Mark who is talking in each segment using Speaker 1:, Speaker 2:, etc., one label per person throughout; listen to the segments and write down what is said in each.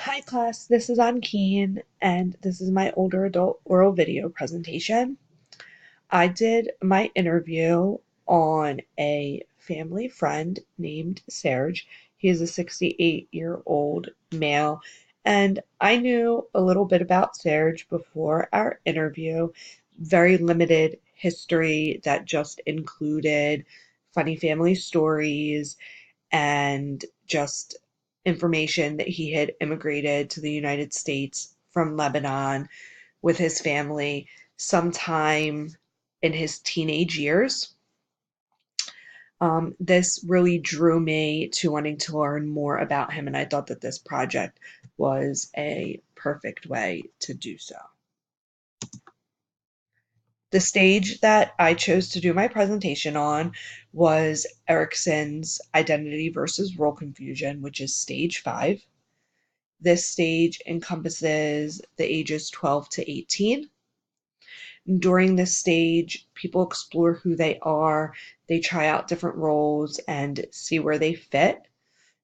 Speaker 1: Hi class, this is on Keen, and this is my older adult oral video presentation. I did my interview on a family friend named Serge. He is a 68-year-old male, and I knew a little bit about Serge before our interview. Very limited history that just included funny family stories and just information that he had immigrated to the United States from Lebanon with his family sometime in his teenage years. This really drew me to wanting to learn more about him, and I thought that this project was a perfect way to do so. The stage that I chose to do my presentation on was Erickson's Identity versus Role Confusion, which is stage 5. This stage encompasses the ages 12 to 18. During this stage, people explore who they are, they try out different roles and see where they fit.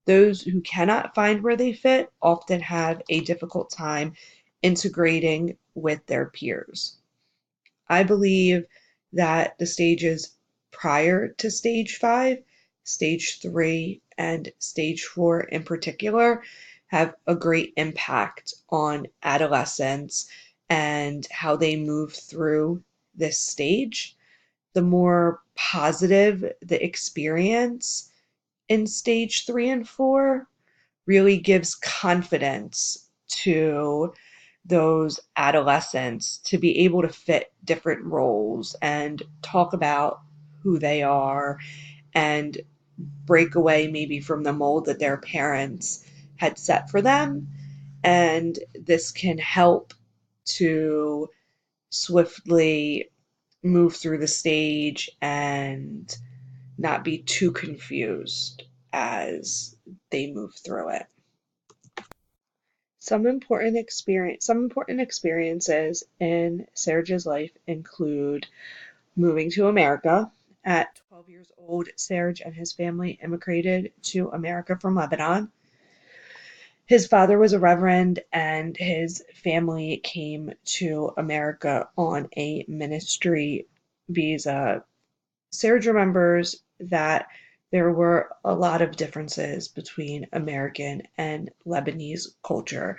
Speaker 1: Those who cannot find where they fit often have a difficult time integrating with their peers. I believe that the stages prior to stage 5, stage 3, and stage 4 in particular have a great impact on adolescents and how they move through this stage. The more positive the experience in stage 3 and 4 really gives confidence to those adolescents to be able to fit different roles and talk about who they are and break away maybe from the mold that their parents had set for them. And this can help to swiftly move through the stage and not be too confused as they move through it. Some important experiences in Serge's life include moving to America. At 12 years old, Serge and his family immigrated to America from Lebanon. His father was a reverend, and his family came to America on a ministry visa. Serge remembers that there were a lot of differences between American and Lebanese culture,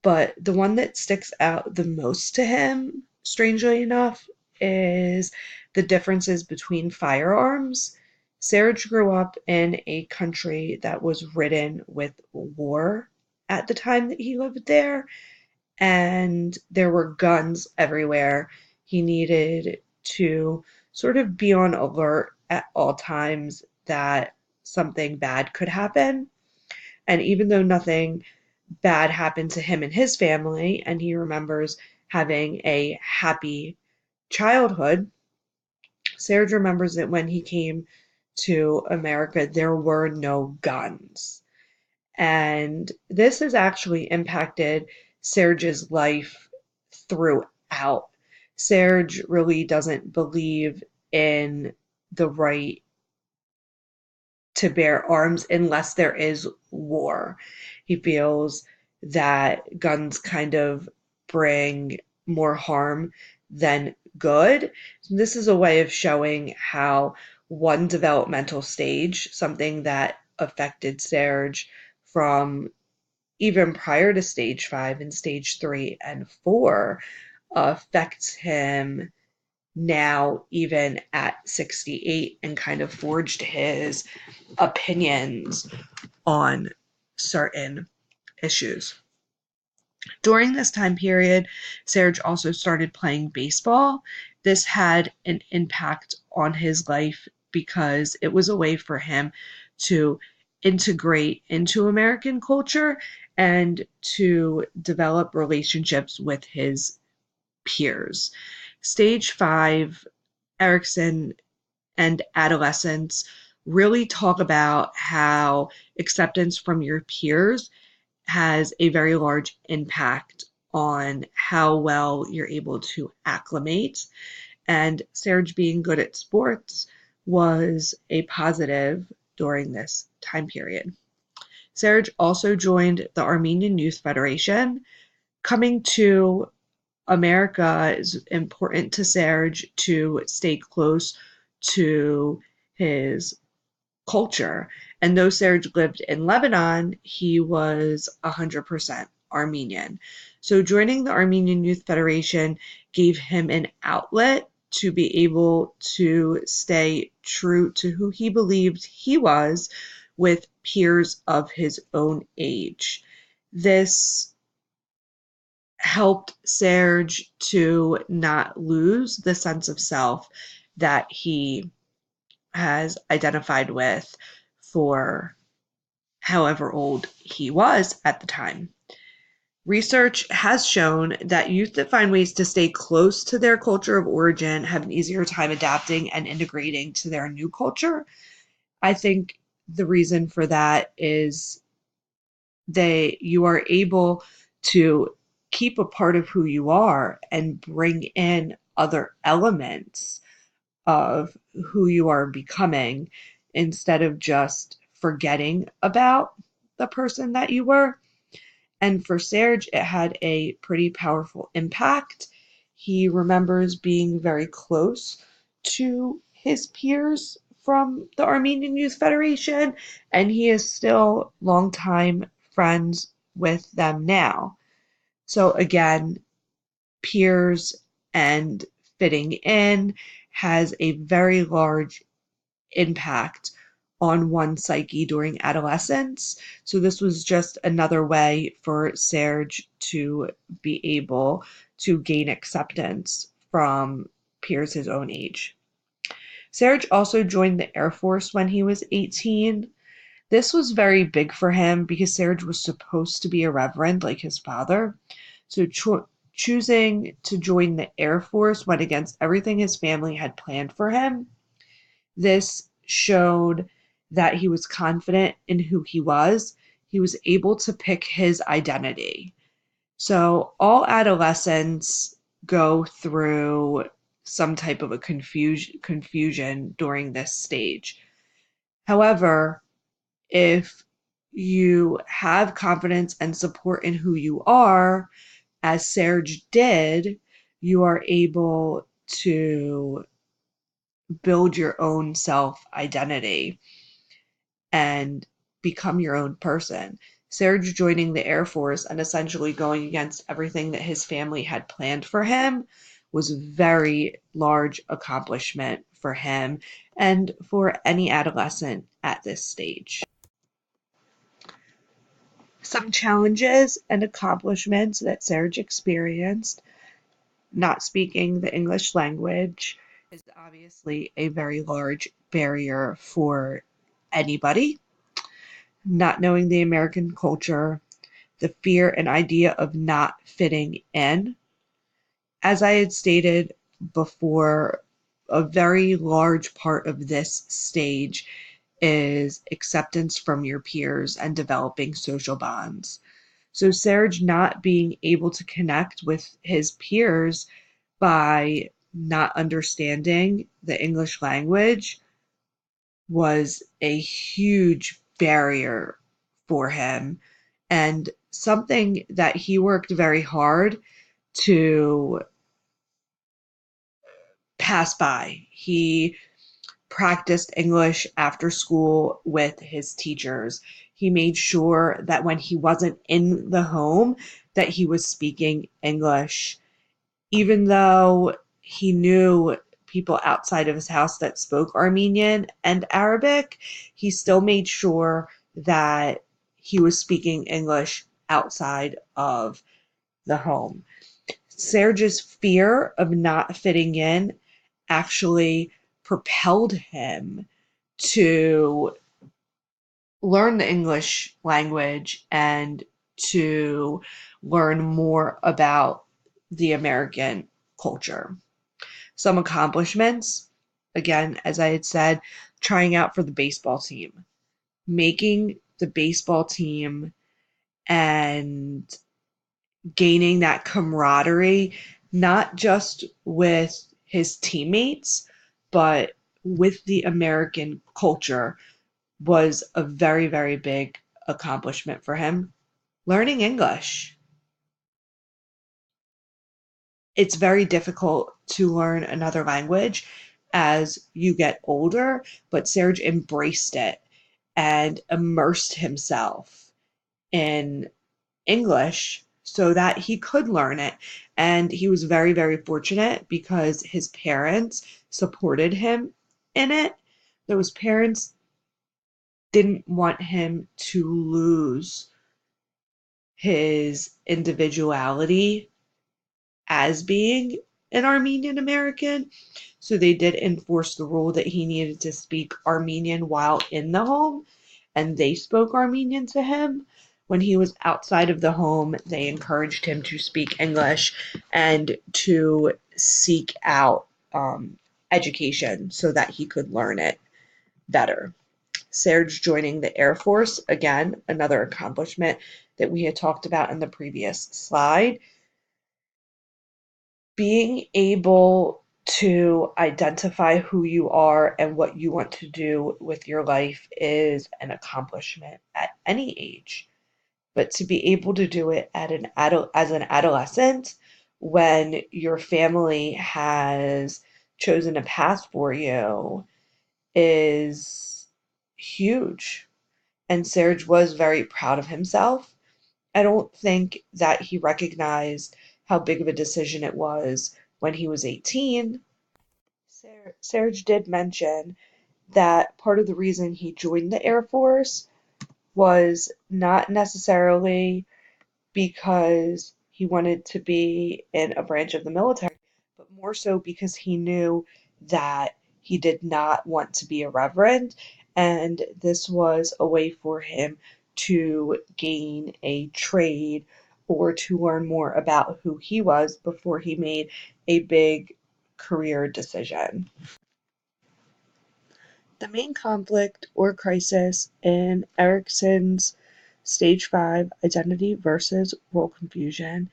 Speaker 1: but the one that sticks out the most to him, strangely enough, is the differences between firearms. Serge grew up in a country that was ridden with war at the time that he lived there, and there were guns everywhere. He needed to sort of be on alert at all times that something bad could happen. And even though nothing bad happened to him and his family, and he remembers having a happy childhood, Serge remembers that when he came to America, there were no guns. And this has actually impacted Serge's life throughout. Serge really doesn't believe in the right to bear arms unless there is war. He feels that guns kind of bring more harm than good. This is a way of showing how one developmental stage, something that affected Serge from even prior to stage 5 and stage 3 and 4, affects him now, even at 68, and kind of forged his opinions on certain issues. During this time period, Serge also started playing baseball. This had an impact on his life because it was a way for him to integrate into American culture and to develop relationships with his peers. Stage 5, Erickson and adolescents really talk about how acceptance from your peers has a very large impact on how well you're able to acclimate. And Serge being good at sports was a positive during this time period. Serge also joined the Armenian Youth Federation. Coming to America is important to Serge to stay close to his culture. And though Serge lived in Lebanon, he was 100% Armenian. So joining the Armenian Youth Federation gave him an outlet to be able to stay true to who he believed he was with peers of his own age. This helped Serge to not lose the sense of self that he has identified with for however old he was at the time. Research has shown that youth that find ways to stay close to their culture of origin have an easier time adapting and integrating to their new culture. I think the reason for that is you are able to keep a part of who you are and bring in other elements of who you are becoming instead of just forgetting about the person that you were. And for Serge, it had a pretty powerful impact. He remembers being very close to his peers from the Armenian Youth Federation, and he is still longtime friends with them now. So again, peers and fitting in has a very large impact on one's psyche during adolescence. So this was just another way for Serge to be able to gain acceptance from peers his own age. Serge also joined the Air Force when he was 18. This was very big for him because Serge was supposed to be a reverend like his father. So choosing to join the Air Force went against everything his family had planned for him. This showed that he was confident in who he was. He was able to pick his identity. So all adolescents go through some type of a confusion during this stage. However, if you have confidence and support in who you are, as Serge did, you are able to build your own self identity and become your own person. Serge joining the Air Force and essentially going against everything that his family had planned for him was a very large accomplishment for him and for any adolescent at this stage. Some challenges and accomplishments that Serge experienced: not speaking the English language is obviously a very large barrier for anybody. Not knowing the American culture, the fear and idea of not fitting in. As I had stated before, a very large part of this stage is acceptance from your peers and developing social bonds. So Serge not being able to connect with his peers by not understanding the English language was a huge barrier for him and something that he worked very hard to pass by. He practiced English after school with his teachers. He made sure that when he wasn't in the home that he was speaking English, even though he knew people outside of his house that spoke Armenian and Arabic, he still made sure that he was speaking English outside of the home. Serge's fear of not fitting in actually propelled him to learn the English language and to learn more about the American culture. Some accomplishments, again, as I had said, trying out for the baseball team, making the baseball team and gaining that camaraderie, not just with his teammates, but with the American culture was a very, very big accomplishment for him: learning English. It's very difficult to learn another language as you get older, but Serge embraced it and immersed himself in English so that he could learn it. And he was very, very fortunate because his parents supported him in it. Those parents didn't want him to lose his individuality as being an Armenian American. So they did enforce the rule that he needed to speak Armenian while in the home, and they spoke Armenian to him. When he was outside of the home, they encouraged him to speak English and to seek out education so that he could learn it better. Serge joining the Air Force, again, another accomplishment that we had talked about in the previous slide. Being able to identify who you are and what you want to do with your life is an accomplishment at any age. But to be able to do it at as an adolescent, when your family has chosen a path for you, is huge. And Serge was very proud of himself. I don't think that he recognized how big of a decision it was when he was 18. Serge did mention that part of the reason he joined the Air Force was not necessarily because he wanted to be in a branch of the military, but more so because he knew that he did not want to be a reverend, and this was a way for him to gain a trade or to learn more about who he was before he made a big career decision. The main conflict or crisis in Erickson's Stage 5 identity versus role confusion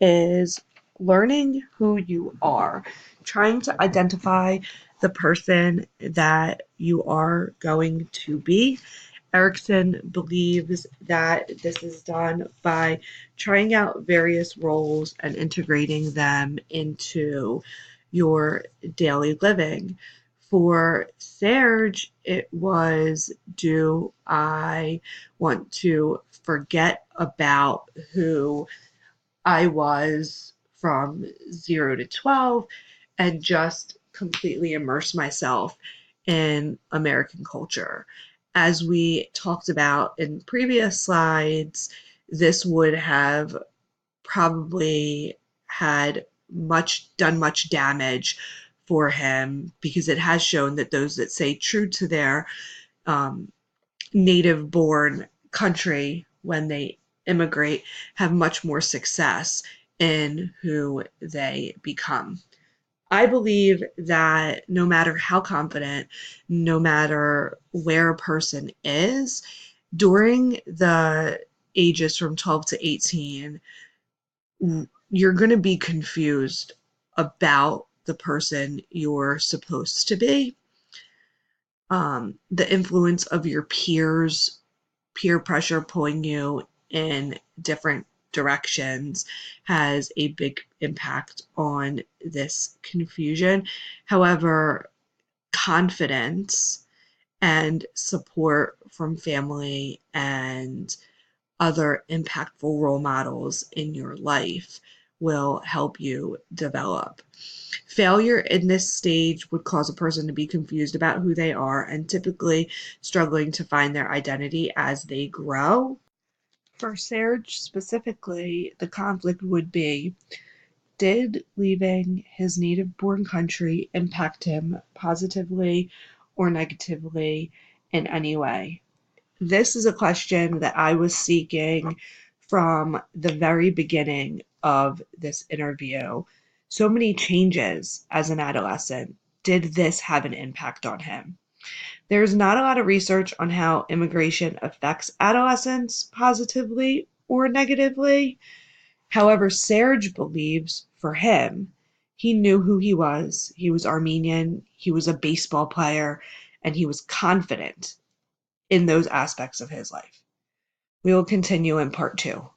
Speaker 1: is learning who you are, trying to identify the person that you are going to be. Erickson believes that this is done by trying out various roles and integrating them into your daily living. For Serge, it was, do I want to forget about who I was from 0 to 12 and just completely immerse myself in American culture? As we talked about in previous slides, this would have probably done much damage for him, because it has shown that those that stay true to their native born country when they immigrate have much more success in who they become. I believe that no matter how confident, no matter where a person is, during the ages from 12 to 18, you're going to be confused about the person you're supposed to be. The influence of your peers, peer pressure pulling you in different directions, has a big impact on this confusion. However, confidence and support from family and other impactful role models in your life will help you develop. Failure in this stage would cause a person to be confused about who they are and typically struggling to find their identity as they grow. For Serge specifically, the conflict would be, did leaving his native born country impact him positively or negatively in any way? This is a question that I was seeking from the very beginning of this interview. So many changes as an adolescent. Did this have an impact on him? There's not a lot of research on how immigration affects adolescents positively or negatively. However, Serge believes for him, he knew who he was. He was Armenian, he was a baseball player, and he was confident in those aspects of his life. We will continue in part two.